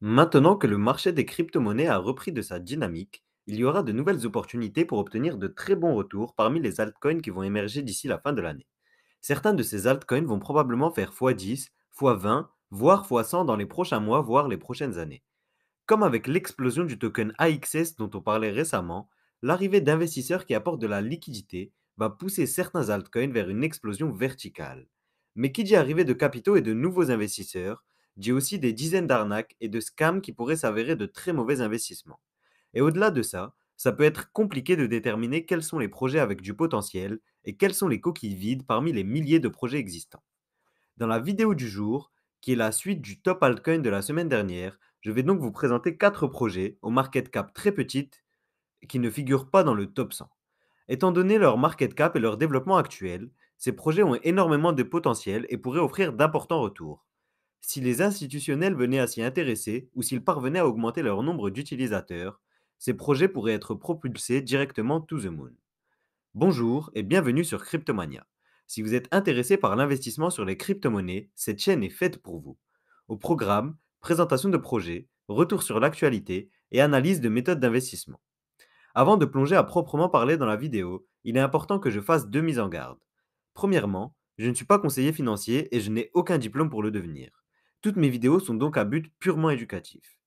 Maintenant que le marché des crypto-monnaies a repris de sa dynamique, il y aura de nouvelles opportunités pour obtenir de très bons retours parmi les altcoins qui vont émerger d'ici la fin de l'année. Certains de ces altcoins vont probablement faire x10, x20, voire x100 dans les prochains mois, voire les prochaines années. Comme avec l'explosion du token AXS dont on parlait récemment, l'arrivée d'investisseurs qui apportent de la liquidité va pousser certains altcoins vers une explosion verticale. Mais qui dit arrivée de capitaux et de nouveaux investisseurs, dit aussi des dizaines d'arnaques et de scams qui pourraient s'avérer de très mauvais investissements. Et au-delà de ça, ça peut être compliqué de déterminer quels sont les projets avec du potentiel et quelles sont les coquilles vides parmi les milliers de projets existants. Dans la vidéo du jour, qui est la suite du top altcoin de la semaine dernière, je vais donc vous présenter 4 projets aux market cap très petites qui ne figurent pas dans le top 100. Étant donné leur market cap et leur développement actuel, ces projets ont énormément de potentiel et pourraient offrir d'importants retours. Si les institutionnels venaient à s'y intéresser ou s'ils parvenaient à augmenter leur nombre d'utilisateurs, ces projets pourraient être propulsés directement to the moon. Bonjour et bienvenue sur Cryptomania. Si vous êtes intéressé par l'investissement sur les crypto-monnaies, cette chaîne est faite pour vous. Au programme, présentation de projets, retour sur l'actualité et analyse de méthodes d'investissement. Avant de plonger à proprement parler dans la vidéo, il est important que je fasse deux mises en garde. Premièrement, je ne suis pas conseiller financier et je n'ai aucun diplôme pour le devenir. Toutes mes vidéos sont donc à but purement éducatif.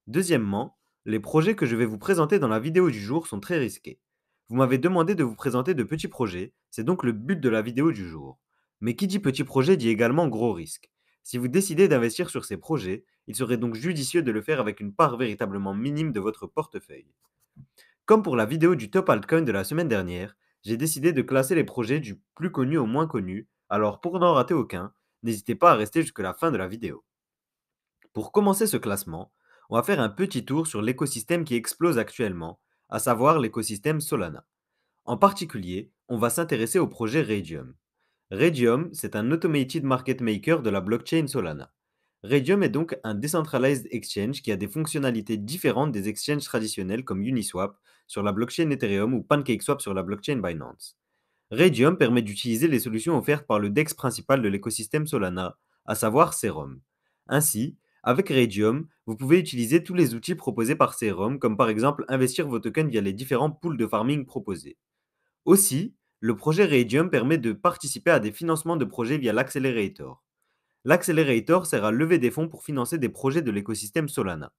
Deuxièmement, les projets que je vais vous présenter dans la vidéo du jour sont très risqués. Vous m'avez demandé de vous présenter de petits projets, c'est donc le but de la vidéo du jour. Mais qui dit petit projet dit également gros risque. Si vous décidez d'investir sur ces projets, il serait donc judicieux de le faire avec une part véritablement minime de votre portefeuille. Comme pour la vidéo du top altcoin de la semaine dernière, j'ai décidé de classer les projets du plus connu au moins connu, alors pour n'en rater aucun, n'hésitez pas à rester jusqu'à la fin de la vidéo. Pour commencer ce classement, on va faire un petit tour sur l'écosystème qui explose actuellement, à savoir l'écosystème Solana. En particulier, on va s'intéresser au projet Raydium. Raydium, c'est un automated market maker de la blockchain Solana. Raydium est donc un decentralized exchange qui a des fonctionnalités différentes des exchanges traditionnels comme Uniswap sur la blockchain Ethereum ou PancakeSwap sur la blockchain Binance. Raydium permet d'utiliser les solutions offertes par le DEX principal de l'écosystème Solana, à savoir Serum. Ainsi, avec Raydium, vous pouvez utiliser tous les outils proposés par Serum, comme par exemple investir vos tokens via les différents pools de farming proposés. Aussi, le projet Raydium permet de participer à des financements de projets via l'Accelerator. L'Accelerator sert à lever des fonds pour financer des projets de l'écosystème Solana.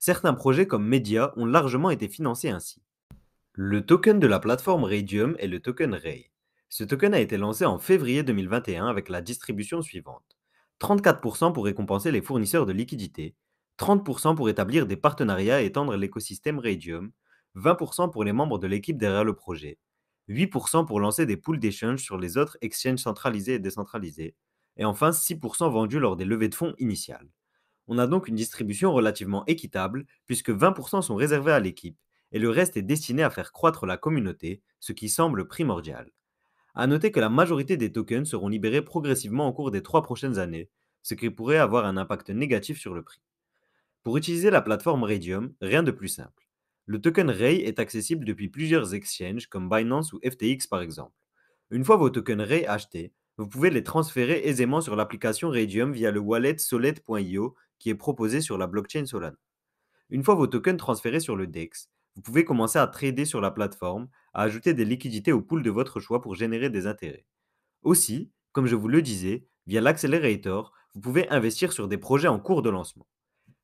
Certains projets comme Media ont largement été financés ainsi. Le token de la plateforme Raydium est le token Ray. Ce token a été lancé en février 2021 avec la distribution suivante. 34% pour récompenser les fournisseurs de liquidités, 30% pour établir des partenariats et étendre l'écosystème Raydium, 20% pour les membres de l'équipe derrière le projet, 8% pour lancer des pools d'échange sur les autres exchanges centralisés et décentralisés, et enfin 6% vendus lors des levées de fonds initiales. On a donc une distribution relativement équitable puisque 20% sont réservés à l'équipe et le reste est destiné à faire croître la communauté, ce qui semble primordial. À noter que la majorité des tokens seront libérés progressivement au cours des 3 prochaines années, ce qui pourrait avoir un impact négatif sur le prix. Pour utiliser la plateforme Raydium, rien de plus simple. Le token Ray est accessible depuis plusieurs exchanges comme Binance ou FTX par exemple. Une fois vos tokens Ray achetés, vous pouvez les transférer aisément sur l'application Raydium via le wallet solid.io qui est proposé sur la blockchain Solana. Une fois vos tokens transférés sur le DEX, vous pouvez commencer à trader sur la plateforme, à ajouter des liquidités au pool de votre choix pour générer des intérêts. Aussi, comme je vous le disais, via l'Accelerator, vous pouvez investir sur des projets en cours de lancement.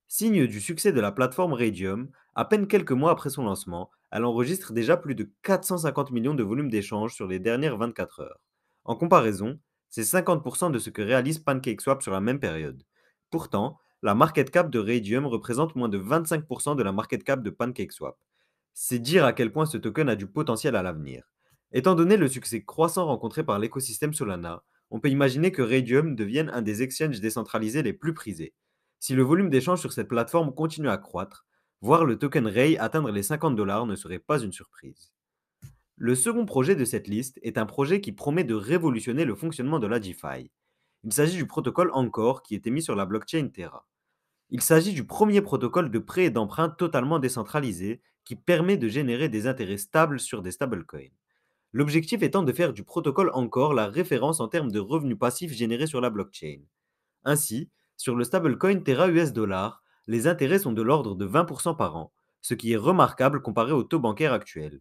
Signe du succès de la plateforme Raydium, à peine quelques mois après son lancement, elle enregistre déjà plus de 450 millions de volumes d'échanges sur les dernières 24 heures. En comparaison, c'est 50% de ce que réalise PancakeSwap sur la même période. Pourtant, la market cap de Raydium représente moins de 25% de la market cap de PancakeSwap. C'est dire à quel point ce token a du potentiel à l'avenir. Étant donné le succès croissant rencontré par l'écosystème Solana, on peut imaginer que Raydium devienne un des exchanges décentralisés les plus prisés. Si le volume d'échange sur cette plateforme continue à croître, voir le token Ray atteindre les 50 $ ne serait pas une surprise. Le second projet de cette liste est un projet qui promet de révolutionner le fonctionnement de la DeFi. Il s'agit du protocole Anchor qui est émis sur la blockchain Terra. Il s'agit du premier protocole de prêt et d'emprunt totalement décentralisé qui permet de générer des intérêts stables sur des stablecoins. L'objectif étant de faire du protocole Anchor la référence en termes de revenus passifs générés sur la blockchain. Ainsi, sur le stablecoin Terra US Dollar, les intérêts sont de l'ordre de 20% par an, ce qui est remarquable comparé au taux bancaire actuel.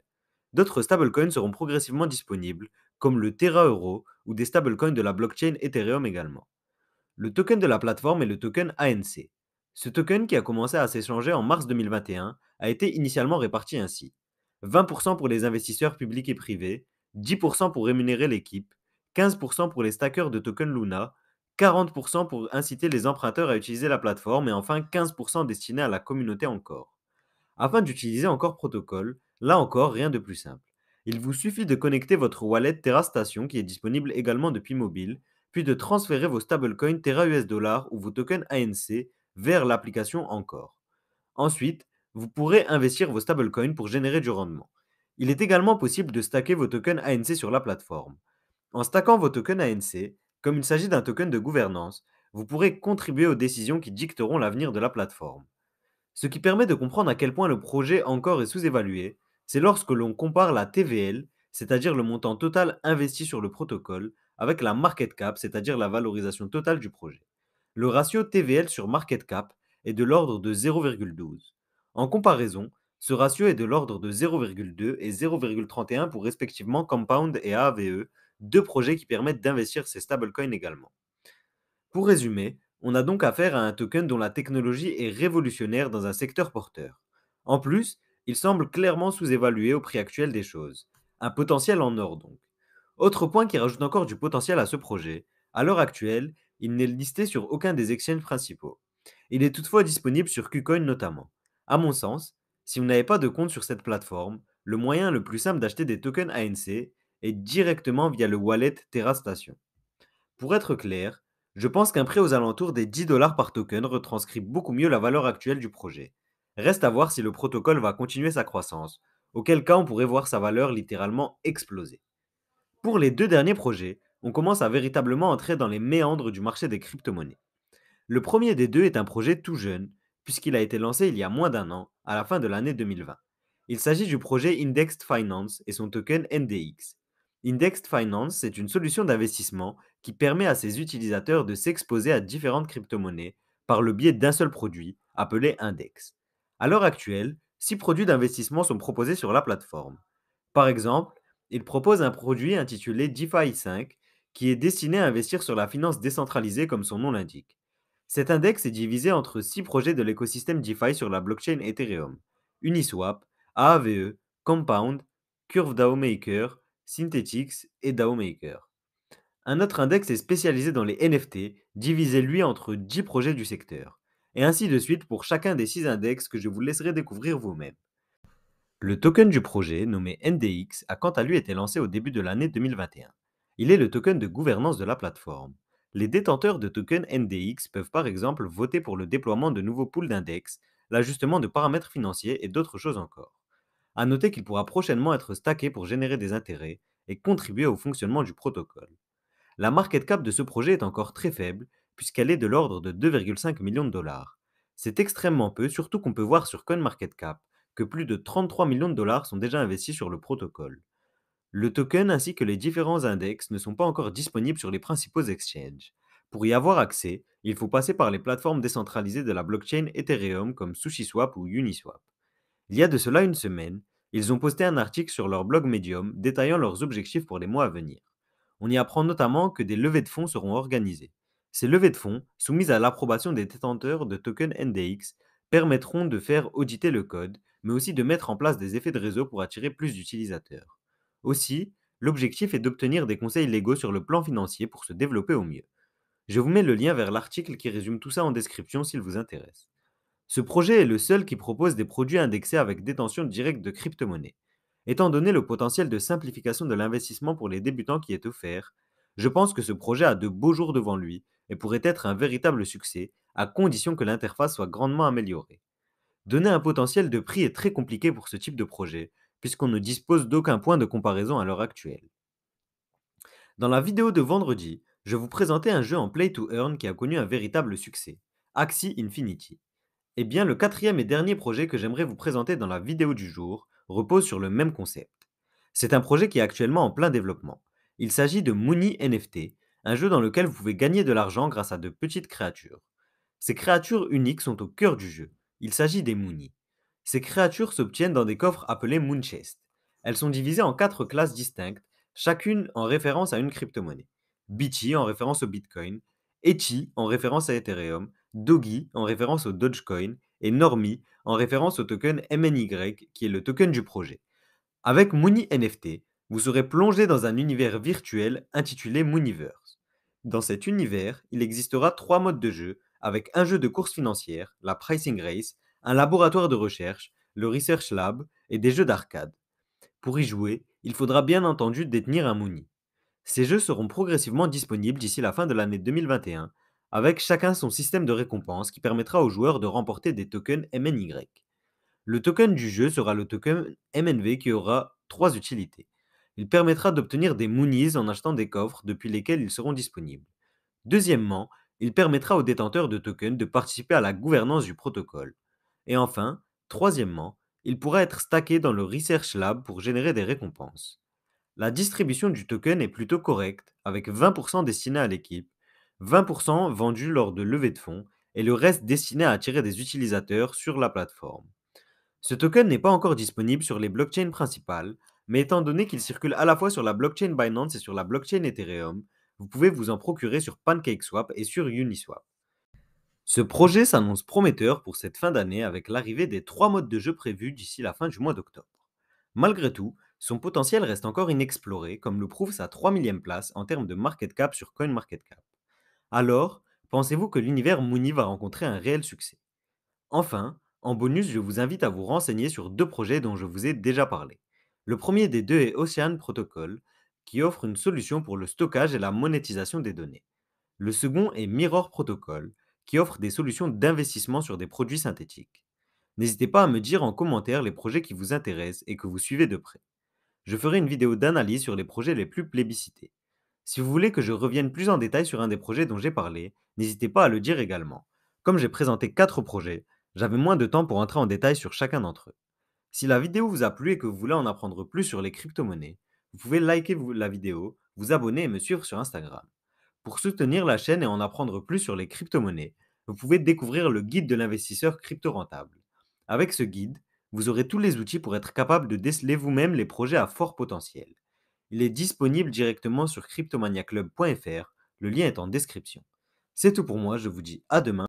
D'autres stablecoins seront progressivement disponibles, comme le Terra Euro ou des stablecoins de la blockchain Ethereum également. Le token de la plateforme est le token ANC. Ce token, qui a commencé à s'échanger en mars 2021, a été initialement réparti ainsi: 20% pour les investisseurs publics et privés, 10% pour rémunérer l'équipe, 15% pour les stackers de token Luna, 40% pour inciter les emprunteurs à utiliser la plateforme et enfin 15% destinés à la communauté encore. Afin d'utiliser Encore Protocol, là encore rien de plus simple. Il vous suffit de connecter votre wallet Terra Station, qui est disponible également depuis mobile, puis de transférer vos stablecoins Terra US Dollar ou vos tokens ANC vers l'application Encore. Ensuite, vous pourrez investir vos stablecoins pour générer du rendement. Il est également possible de stacker vos tokens ANC sur la plateforme. En stackant vos tokens ANC, comme il s'agit d'un token de gouvernance, vous pourrez contribuer aux décisions qui dicteront l'avenir de la plateforme. Ce qui permet de comprendre à quel point le projet encore est sous-évalué, c'est lorsque l'on compare la TVL, c'est-à-dire le montant total investi sur le protocole, avec la market cap, c'est-à-dire la valorisation totale du projet. Le ratio TVL sur market cap est de l'ordre de 0,12. En comparaison, ce ratio est de l'ordre de 0,2 et 0,31 pour respectivement Compound et AAVE, deux projets qui permettent d'investir ces stablecoins également. Pour résumer, on a donc affaire à un token dont la technologie est révolutionnaire dans un secteur porteur. En plus, il semble clairement sous-évalué au prix actuel des choses. Un potentiel en or donc. Autre point qui rajoute encore du potentiel à ce projet, à l'heure actuelle, il n'est listé sur aucun des exchanges principaux. Il est toutefois disponible sur KuCoin notamment. À mon sens, si vous n'avez pas de compte sur cette plateforme, le moyen le plus simple d'acheter des tokens ANC est directement via le wallet Terra Station. Pour être clair, je pense qu'un prêt aux alentours des 10 $ par token retranscrit beaucoup mieux la valeur actuelle du projet. Reste à voir si le protocole va continuer sa croissance, auquel cas on pourrait voir sa valeur littéralement exploser. Pour les deux derniers projets, on commence à véritablement entrer dans les méandres du marché des crypto-monnaies. Le premier des deux est un projet tout jeune, puisqu'il a été lancé il y a moins d'un an, à la fin de l'année 2020. Il s'agit du projet Indexed Finance et son token NDX. Indexed Finance est une solution d'investissement qui permet à ses utilisateurs de s'exposer à différentes crypto-monnaies par le biais d'un seul produit, appelé index. À l'heure actuelle, 6 produits d'investissement sont proposés sur la plateforme. Par exemple, il propose un produit intitulé DeFi 5 qui est destiné à investir sur la finance décentralisée comme son nom l'indique. Cet index est divisé entre 6 projets de l'écosystème DeFi sur la blockchain Ethereum: Uniswap, AAVE, Compound, Curve DAO Maker, Synthetix et DAO Maker. Un autre index est spécialisé dans les NFT, divisé lui entre 10 projets du secteur. Et ainsi de suite pour chacun des 6 index que je vous laisserai découvrir vous-même. Le token du projet, nommé NDX, a quant à lui été lancé au début de l'année 2021. Il est le token de gouvernance de la plateforme. Les détenteurs de tokens NDX peuvent par exemple voter pour le déploiement de nouveaux pools d'index, l'ajustement de paramètres financiers et d'autres choses encore. A noter qu'il pourra prochainement être stacké pour générer des intérêts et contribuer au fonctionnement du protocole. La market cap de ce projet est encore très faible, puisqu'elle est de l'ordre de 2,5 millions de dollars. C'est extrêmement peu, surtout qu'on peut voir sur CoinMarketCap que plus de 33 millions de dollars sont déjà investis sur le protocole. Le token ainsi que les différents index ne sont pas encore disponibles sur les principaux exchanges. Pour y avoir accès, il faut passer par les plateformes décentralisées de la blockchain Ethereum comme SushiSwap ou Uniswap. Il y a de cela une semaine, ils ont posté un article sur leur blog Medium détaillant leurs objectifs pour les mois à venir. On y apprend notamment que des levées de fonds seront organisées. Ces levées de fonds, soumises à l'approbation des détenteurs de tokens NDX, permettront de faire auditer le code, mais aussi de mettre en place des effets de réseau pour attirer plus d'utilisateurs. Aussi, l'objectif est d'obtenir des conseils légaux sur le plan financier pour se développer au mieux. Je vous mets le lien vers l'article qui résume tout ça en description s'il vous intéresse. Ce projet est le seul qui propose des produits indexés avec détention directe de crypto-monnaies. Étant donné le potentiel de simplification de l'investissement pour les débutants qui est offert, je pense que ce projet a de beaux jours devant lui et pourrait être un véritable succès, à condition que l'interface soit grandement améliorée. Donner un potentiel de prix est très compliqué pour ce type de projet, puisqu'on ne dispose d'aucun point de comparaison à l'heure actuelle. Dans la vidéo de vendredi, je vous présentais un jeu en play to earn qui a connu un véritable succès, Axie Infinity. Eh bien, le quatrième et dernier projet que j'aimerais vous présenter dans la vidéo du jour repose sur le même concept. C'est un projet qui est actuellement en plein développement. Il s'agit de Mooney NFT, un jeu dans lequel vous pouvez gagner de l'argent grâce à de petites créatures. Ces créatures uniques sont au cœur du jeu. Il s'agit des Moonies. Ces créatures s'obtiennent dans des coffres appelés Moonchest. Elles sont divisées en 4 classes distinctes, chacune en référence à une crypto-monnaie. BT en référence au Bitcoin, Ethi en référence à Ethereum, Doggy en référence au Dogecoin et Normie en référence au token MNY qui est le token du projet. Avec Mooney NFT, vous serez plongé dans un univers virtuel intitulé Mooniverse. Dans cet univers, il existera 3 modes de jeu avec un jeu de course financière, la Pricing Race, un laboratoire de recherche, le Research Lab et des jeux d'arcade. Pour y jouer, il faudra bien entendu détenir un Mooney. Ces jeux seront progressivement disponibles d'ici la fin de l'année 2021, avec chacun son système de récompense qui permettra aux joueurs de remporter des tokens MNY. Le token du jeu sera le token MNV qui aura 3 utilités. Il permettra d'obtenir des Moonies en achetant des coffres depuis lesquels ils seront disponibles. Deuxièmement, il permettra aux détenteurs de tokens de participer à la gouvernance du protocole. Et enfin, troisièmement, il pourra être stacké dans le Research Lab pour générer des récompenses. La distribution du token est plutôt correcte, avec 20% destiné à l'équipe, 20% vendu lors de levée de fonds et le reste destiné à attirer des utilisateurs sur la plateforme. Ce token n'est pas encore disponible sur les blockchains principales, mais étant donné qu'il circule à la fois sur la blockchain Binance et sur la blockchain Ethereum, vous pouvez vous en procurer sur PancakeSwap et sur Uniswap. Ce projet s'annonce prometteur pour cette fin d'année avec l'arrivée des 3 modes de jeu prévus d'ici la fin du mois d'octobre. Malgré tout, son potentiel reste encore inexploré, comme le prouve sa 3 millième place en termes de market cap sur CoinMarketCap. Alors, pensez-vous que l'univers Mooney va rencontrer un réel succès? Enfin, en bonus, je vous invite à vous renseigner sur 2 projets dont je vous ai déjà parlé. Le premier des deux est Ocean Protocol, qui offre une solution pour le stockage et la monétisation des données. Le second est Mirror Protocol, qui offre des solutions d'investissement sur des produits synthétiques. N'hésitez pas à me dire en commentaire les projets qui vous intéressent et que vous suivez de près. Je ferai une vidéo d'analyse sur les projets les plus plébiscités. Si vous voulez que je revienne plus en détail sur un des projets dont j'ai parlé, n'hésitez pas à le dire également. Comme j'ai présenté 4 projets, j'avais moins de temps pour entrer en détail sur chacun d'entre eux. Si la vidéo vous a plu et que vous voulez en apprendre plus sur les crypto-monnaies, vous pouvez liker la vidéo, vous abonner et me suivre sur Instagram. Pour soutenir la chaîne et en apprendre plus sur les crypto-monnaies, vous pouvez découvrir le guide de l'investisseur crypto-rentable. Avec ce guide, vous aurez tous les outils pour être capable de déceler vous-même les projets à fort potentiel. Il est disponible directement sur cryptomaniaclub.fr, le lien est en description. C'est tout pour moi, je vous dis à demain.